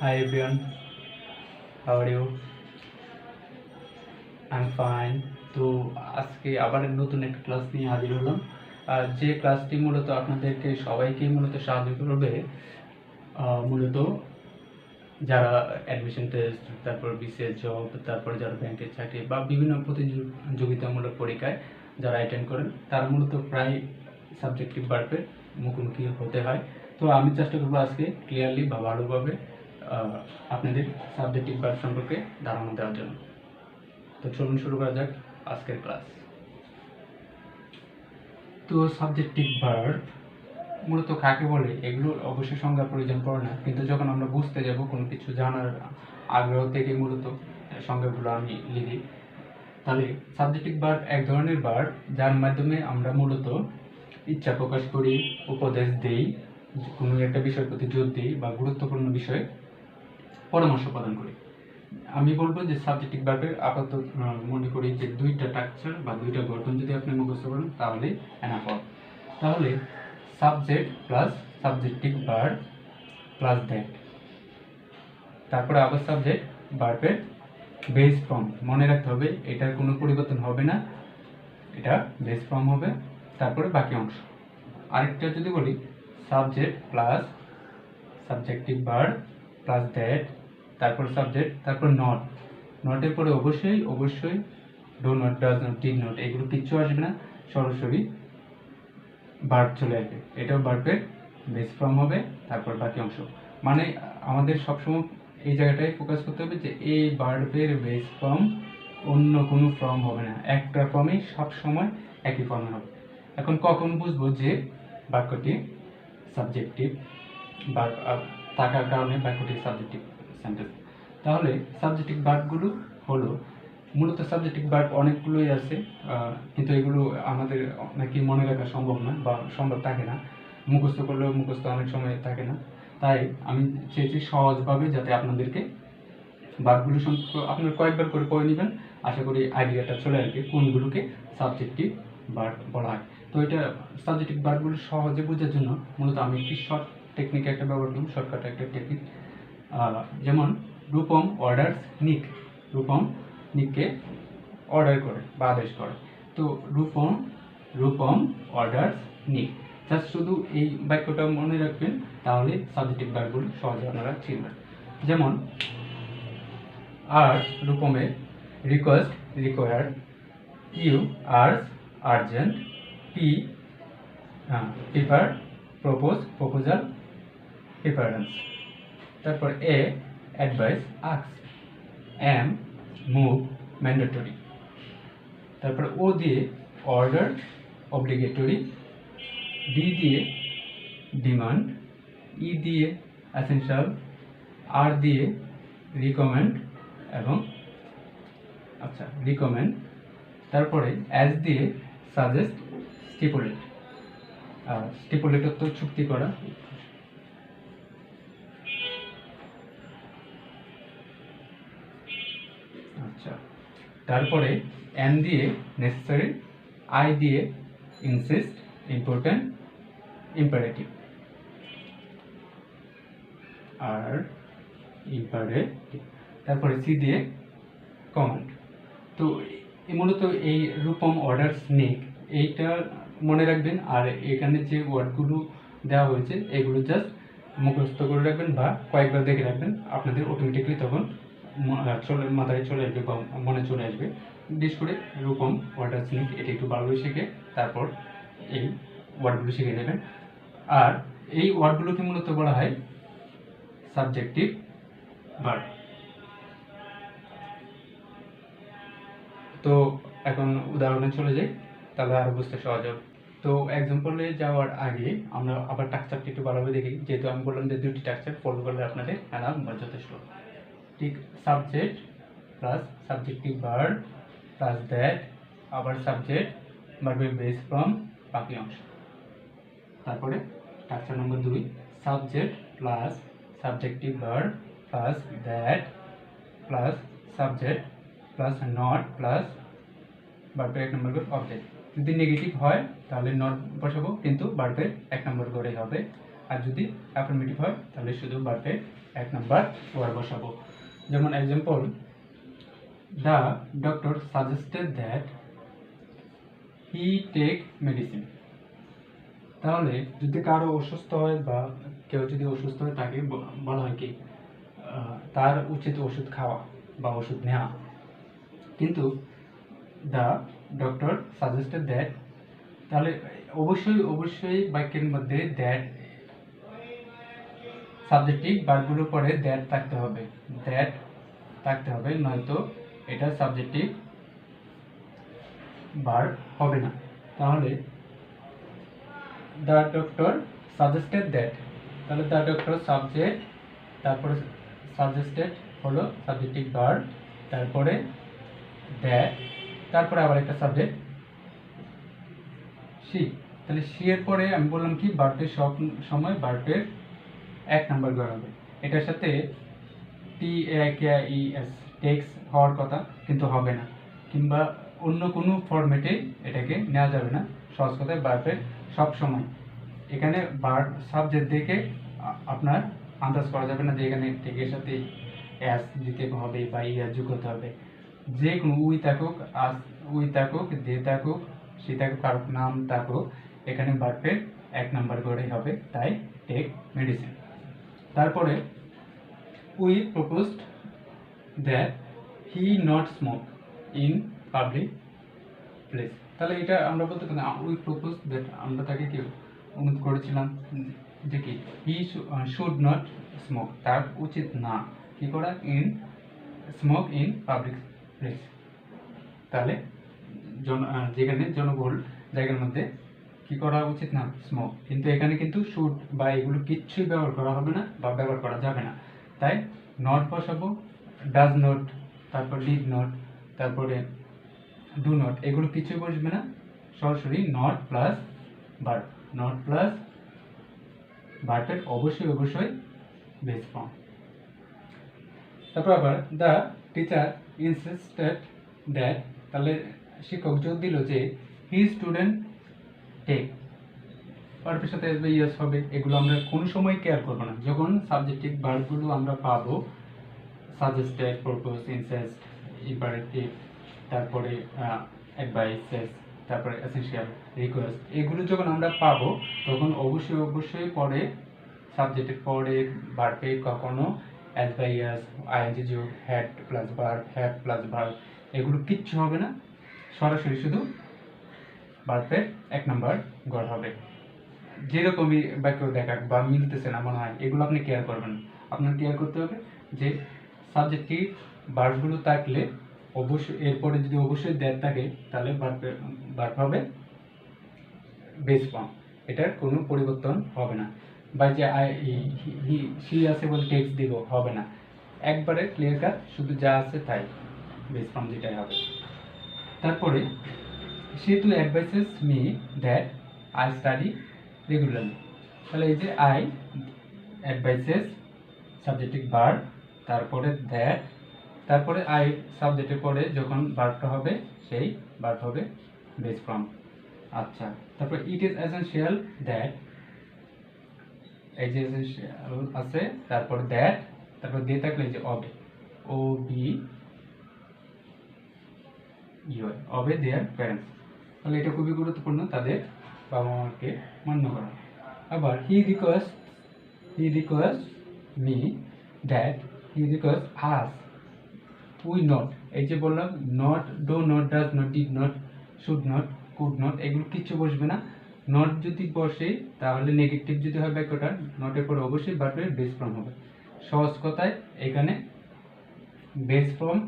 Hi everyone, how are you? I'm fine. তো আজকে আবার নতুন একটা ক্লাস নিয়ে হাজির হলাম। আর যে ক্লাসটি মূলত আপনাদেরকে সবাইকে মূলত সাহায্য করবে, মূলত যারা অ্যাডমিশন টেস্ট, তারপর বিসিএস জব, তারপর যারা ব্যাংকের চাকরি বা বিভিন্ন প্রতিযোগিতামূলক পরীক্ষায় যারা অ্যাটেন্ড করেন, তারা মূলত প্রায় সাবজেক্টিভ ভার্বের মুখোমুখি হতে হয়। তো আমি চেষ্টা করবো আজকে ক্লিয়ারলি বা ভালোভাবে আপনাদের সাবজেক্টিভ ভার্ব সম্পর্কে ধারণা দেওয়ার জন্য। তো চলুন শুরু করা যাক আজকের ক্লাস। তো সাবজেক্টিভ ভার্ব মূলত কাকে বলে এগুলো অবশ্যই সংজ্ঞা প্রয়োজন পড়ে না, কিন্তু যখন আমরা বুঝতে যাব কোনো কিছু জানার আগ্রহ থেকে মূলত সংজ্ঞাগুলো আমি লিখি। তাহলে সাবজেক্টিভ ভার্ব এক ধরনের ভার্ব যার মাধ্যমে আমরা মূলত ইচ্ছা প্রকাশ করি, উপদেশ দেই, কোনো একটা বিষয়ের প্রতি জোর দিই বা গুরুত্বপূর্ণ বিষয়ে পরামর্শ প্রদান করি। আমি বলবো যে সাবজেক্টিভ ভার্বের আপাতত মনে করি যে দুইটা স্ট্রাকচার বা দুইটা গঠন যদি আপনি মুখস্থ করেন তাহলে এনাফ হবে। তাহলে subject plus subjective verb plus that, তারপরে আবার সাবজেক্ট ভার্বের বেস ফর্ম মনে রাখতে হবে, এটার কোনো পরিবর্তন হবে না, এটা বেস ফর্ম হবে, তারপরে বাকি অংশ। আরেকটা যদি বলি subject plus subjective verb plus that, তারপর সাবজেক্ট, তারপর নট, নটের পরে অবশ্যই অবশ্যই do not, does not, did not, এগুলো কিচ্ছু আসবে না, সরাসরি ভার্ব চলে আসবে। এটাও ভার্বের বেস ফর্ম হবে, তারপর বাকি অংশ। মানে আমাদের সবসময় এই জায়গাটায় ফোকাস করতে হবে যে এই ভার্বের বেস ফর্ম অন্য কোনো ফর্ম হবে না, একটা ফর্মেই সবসময় একই ফর্মে হবে। এখন কখন বুঝবো যে বাক্যটি সাবজেক্টিভ ভার্ব থাকার কারণে বাক্যটি সাবজেক্টিভ সেন্টেন্স? তাহলে সাবজেক্টিভ ভার্বগুলো হলো মূলত সাবজেক্টিভ ভার্ব অনেকগুলোই আছে, কিন্তু এগুলো আমাদের নাকি মনে রাখা সম্ভব না বা সম্ভব থাকে না, মুখস্থ করলেও মুখস্থ অনেক সময় থাকে না। তাই আমি চেয়েছি সহজভাবে যাতে আপনাদেরকে ভার্বগুলো সম্পর্কে আপনারা কয়েকবার করে পড়ে নেবেন, আশা করি আইডিয়াটা চলে আসবে কোনগুলোকে সাবজেক্টিভ ভার্ব বলা হয়। তো এটা সাবজেক্টিভ ভার্বগুলো সহজে বোঝার জন্য মূলত আমি একটি শর্ট টেকনিক একটা ব্যবহার করলাম, শর্টকাট একটা টেকনিক। যেমন রূপম অর্ডার্স নিক, রূপম নিককে অর্ডার করে বা আদেশ করে। তো রূপম রূপম অর্ডার্স নিক, জাস্ট শুধু এই বাক্যটা মনে রাখবেন, তাহলে সাবজেক্টিভ ভার্বগুলো সহজে আপনারা চিনবেন। যেমন আর রূপমের request required, U urges urgent, P prefer propose proposal preference, তারপর A advise ask, M move mandatory, তারপর ও দিয়ে অর্ডার অব্লিগেটরি, ডি দিয়ে ডিমান্ড, ই দিয়ে এসেনশিয়াল, আর দিয়ে রিকমেন্ড এবং রিকমেন্ড, তারপরে অ্যাজ দিয়ে সাজেস্ট, স্টিপুলেট, স্টিপুলেট তো চুক্তি করা, তারপরে এন দিয়ে নেসেসারি, আই দিয়ে ইনসিস্ট, ইম্পর্টেন্ট, ইম্পারেটিভ, আর ইম্পারেটিভ, তারপরে সি দিয়ে কমান্ড। তো মূলত এই রূপম অর্ডার স্নেক এইটা মনে রাখবেন, আর এখানে যে ওয়ার্ডগুলো দেওয়া হয়েছে এগুলো জাস্ট মুখস্থ করে রাখবেন বা কয়েকবার দেখে রাখবেন, আপনাদের অটোমেটিকলি তখন মাথায় চলে আসবে বা মনে চলে আসবে। বিশেষ করে রূপম ওয়ার্ডার স্নেক এটা একটু ভালোভাবে শিখে তারপর এই ওয়ার্ডগুলো শিখে নেবেন। আর এই ওয়ার্ডগুলোকে মূলত বলা হয় সাবজেক্টিভ ভার্ব। তো এখন উদাহরণে চলে যাই, তাহলে আরো বুঝতে সহজ হবে। তো এক্সাম্পলে যাওয়ার আগে আমরা আবার স্ট্রাকচারটি একটু ভালোভাবে দেখি, যেহেতু আমি বললাম যে দুটি স্ট্রাকচার ফলো করলে আপনাদের এনাফ বা যথেষ্ট। ঠিক subject plus subjective verb plus that, আবার সাবজেক্ট ভার্বের বেস ফর্ম বাকি অংশ। তারপরে structure number 2 subject plus subjective verb plus that plus subject plus not plus ভার্বের 1 নম্বর করে অবজেক্ট। যদি নেগেটিভ হয় তাহলে নট বসাবো, কিন্তু ভার্বের 1 নম্বর করেই হবে। আর যদি অ্যাফার্মেটিভ হয় তাহলে শুধু ভার্বের 1 নাম্বার ওয়ার্ড বসাবো। যেমন example, the doctor suggested that he take medicine. তাহলে যদি কারো অসুস্থ হয় বা কেউ যদি অসুস্থ হয় তাকে বলা হয় কি তার উচিত ওষুধ খাওয়া বা ওষুধ নেওয়া। কিন্তু দ্য ডক্টর সাজেস্টেড দ্যাট, তাহলে অবশ্যই বাক্যের মধ্যে দ্যাট সাবজেক্টিভ ভার্বগুলোর পরে দ্যাট থাকতে হবে, নয়তো এটা সাবজেক্টিভ ভার্ব হবে না। তাহলে দ্য ডক্টর সাজেস্টেড দ্যাট, তাহলে দ্য ডক্টর সাবজেক্ট, তারপরে সাজেস্টেড হলো সাবজেক্টিভ ভার্ব, তারপরে দ্যাট, তারপরে আবার একটা সাবজেক্ট সি। তাহলে সি এর পরে আমি বললাম কি ভার্বের সব সময় ভার্বের 1 নাম্বার গড় হবে। এটার সাথে TAKES টেক্স হওয়ার কথা কিন্তু হবে না, কিংবা অন্য কোনো ফরম্যাটে এটাকে নেওয়া যাবে না। সহজ কথায় ভার্বের সব সময় এখানে ভার্ব সাবজেক্ট দেখে আপনার আন্দাজ করা যাবে না যে এখানে টেকের সাথে এস দিতে হবে বা ইয়াস যোগ করতে হবে। যে কোনো উই থাকুক, দে থাকুক, সে থাকুক, কারক নাম থাকুক, এখানে ভার্বের 1 নাম্বার গড়েই হবে, তাই টেক মেডিসিন। তারপরে we proposed that he not smoke in public place. তাহলে এটা আমরা বলতে পারি উই প্রপোজ দ্যাট, আমরা তাকে কি অনুরোধ করেছিলাম যে কি হি শুড নট স্মোক, তার উচিত না কি করা স্মোক ইন পাবলিক প্লেস। তাহলে যেখানে জনবহুল জায়গার মধ্যে কি করা উচিত না স্মোক, কিন্তু এখানে কিন্তু শুড বা এগুলো কিচ্ছুই ব্যবহার করা হবে না বা ব্যবহার করা যাবে না। তাই নট বসাবো, ডাজ নট, তারপর ডিড নট, তারপরে ডু নট, এগুলো কিছুই বসবে না, সরাসরি নট প্লাস ভার্বের অবশ্যই বেস ফর্ম। তারপর আবার দ্য টিচার ইনসিস্টেড দ্যাট, তাহলে শিক্ষক জোর দিল যে হি স্টুডেন্ট টেক, ভার্বের সাথে আসবে ইয়েস হবে। এগুলো আমরা কোনো সময় কেয়ার করবো না। যখন সাবজেক্টিভ ভার্বগুলো আমরা পাবো, সাজেস্টেড, প্রপোজ, ইনসিস্ট, ইম্পারেটিভ, তারপরে অ্যাডভাইসেস, তারপরে এসেনশিয়াল, রিকোয়েস্ট, এগুলো যখন আমরা পাবো তখন অবশ্যই পরে সাবজেক্টের পরে ভার্বে কখনো অ্যাজ বাই ইয়াস, আইএনজি যোগ, হ্যাড প্লাস ভার্ব, এগুলো কিচ্ছু হবে না, সরাসরি শুধু ভার্বের 1 নাম্বার গড় হবে। যেরকমই বাক্য দেখাক বা মিলতেছে না মনে হয়, এগুলো আপনি কেয়ার করবেন না। আপনার কেয়ার করতে হবে যে সাবজেক্টিভ ভার্বগুলো থাকলে এরপরে যদি অবশ্যই দ্যাট থাকে তাহলে ভার্ব হবে বেস ফর্ম, এটার কোনো পরিবর্তন হবে না। বা যে সি আছে বলে টেক্সট দিব, হবে না, একবারে ক্লিয়ার কাট, শুধু যা আছে তাই বেস ফর্ম যেটাই হবে। তারপরে সে টু advises me that I study regularly, তাহলে এই যে আই অ্যাডভাইসেস সাবজেক্টিভ ভার্ব, তারপরে দ্যাট, তারপরে আই সাবজেক্টের পরে যখন ভার্বটা হবে সেই ভার্ব হবে বেস ফর্ম। আচ্ছা, তারপর ইট ইজ এসেনশিয়াল দ্যাট, এই যে এসেনশিয়াল আছে, তারপর দ্যাট, তারপর দিয়ে থাকলে যে অবে, ও বি অবে দেয়ার প্যারেন্টস, তাহলে এটা খুবই গুরুত্বপূর্ণ, তাদের বাবা মাকে মান্য করা। আবার he request me that, he request us we not, এই যে বললাম not, do not, does not, did not, should not, could not, এগুলো কিচ্ছু বসবে না। নট যদি বসে তাহলে নেগেটিভ যদি হয় বাক্যটা, নটের পরে অবশ্যই ভার্বের বেস ফর্ম হবে। সহজ কথায় এখানে বেস ফর্ম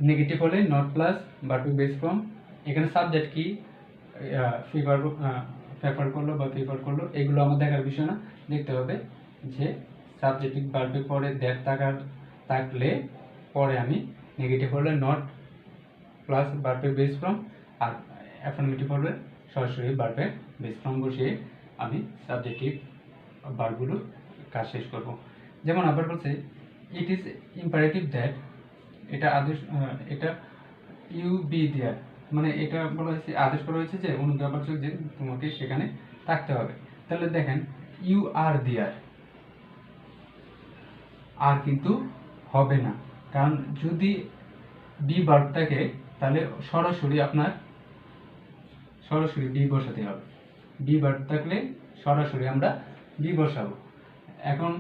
নেগেটিভ হলে নট প্লাস ভার্বের বেস ফর্ম। এখানে সাবজেক্ট কি ফেভার করলো এগুলো আমার দেখার বিষয় না, দেখতে হবে যে সাবজেক্টিভ ভার্বের পরে দ্যাট থাকলে পরে আমি নেগেটিভ হলে নট প্লাস ভার্বের বেস ফর্ম, আর অ্যাফার্মেটিভ হলে সরাসরি ভার্বের বেস ফর্ম বসিয়ে আমি সাবজেক্টিভ ভার্বগুলো কাজ শেষ করব। যেমন আবার বলছে ইট ইজ ইম্পারেটিভ দ্যাট, এটা আদেশ, এটা ইউ বি দেয়ার, মানে এটা বলা হয়েছে, আদেশ করা হয়েছে যে অনুজ্ঞাবাচক যে তোমাকে সেখানে থাকতে হবে। তাহলে দেখেন ইউ আর দেয়ার, আর কিন্তু হবে না, কারণ যদি বি ভার্ব থাকে তাহলে সরাসরি আপনার সরাসরি বি বসাতে হবে। বি ভার্ব থাকলে সরাসরি আমরা বি বসাবো। এখন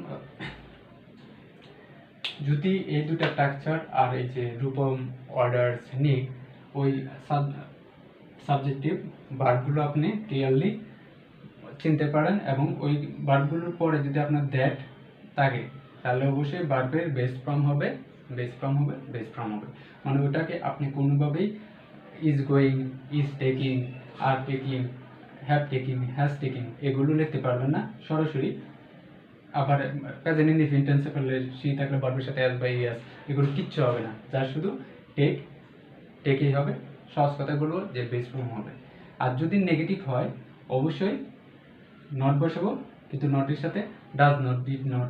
যদি এই দুটা স্ট্রাকচার আর এই যে রূপম, অর্ডারস, নিক, ওই সাবজেক্টিভ ভার্বগুলো আপনি ক্লিয়ারলি চিনতে পারেন, এবং ওই ভার্বগুলোর পরে যদি আপনার দ্যাট থাকে তাহলে অবশ্যই ভার্বের বেস ফর্ম হবে, বেস ফর্ম হবে, বেস ফর্ম হবে। মানে ওটাকে আপনি কোনোভাবেই is going, is taking, are taking, have taking, has taking এগুলো লিখতে পারবেন না সরাসরি। আবার প্রেজেন্ট ইনডিফিনিট টেন্সে করলে সি থাকলে ভার্বের সাথে অ্যাজ বা ইয়াস এগুলো কিচ্ছু হবে না, যার শুধু টেক, টেকই হবে। সহজ কথা বলবো যে বেস ফর্ম হবে। আর যদি নেগেটিভ হয় অবশ্যই নট বসাবো, কিন্তু নটের সাথে does not, did not,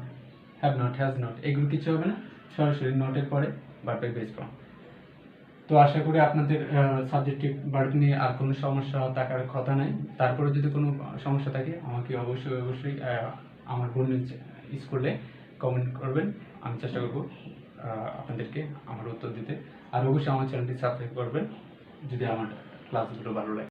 have not, has not এগুলো কিছু হবে না, সরাসরি নটের পরে ভার্বের বেস ফর্ম। তো আশা করি আপনাদের সাবজেক্টিভ ভার্ব নিয়ে আর কোনো সমস্যা থাকার কথা নাই। তারপরে যদি কোনো সমস্যা থাকে আমাকে অবশ্যই আমার বোনের স্কুলে কমেন্ট করবেন, আমি চেষ্টা করব আপনাদেরকে আমার উত্তর দিতে। আর অবশ্যই আমার চ্যানেলটি সাবস্ক্রাইব করবেন যদি আমার ক্লাসগুলো ভালো লাগে।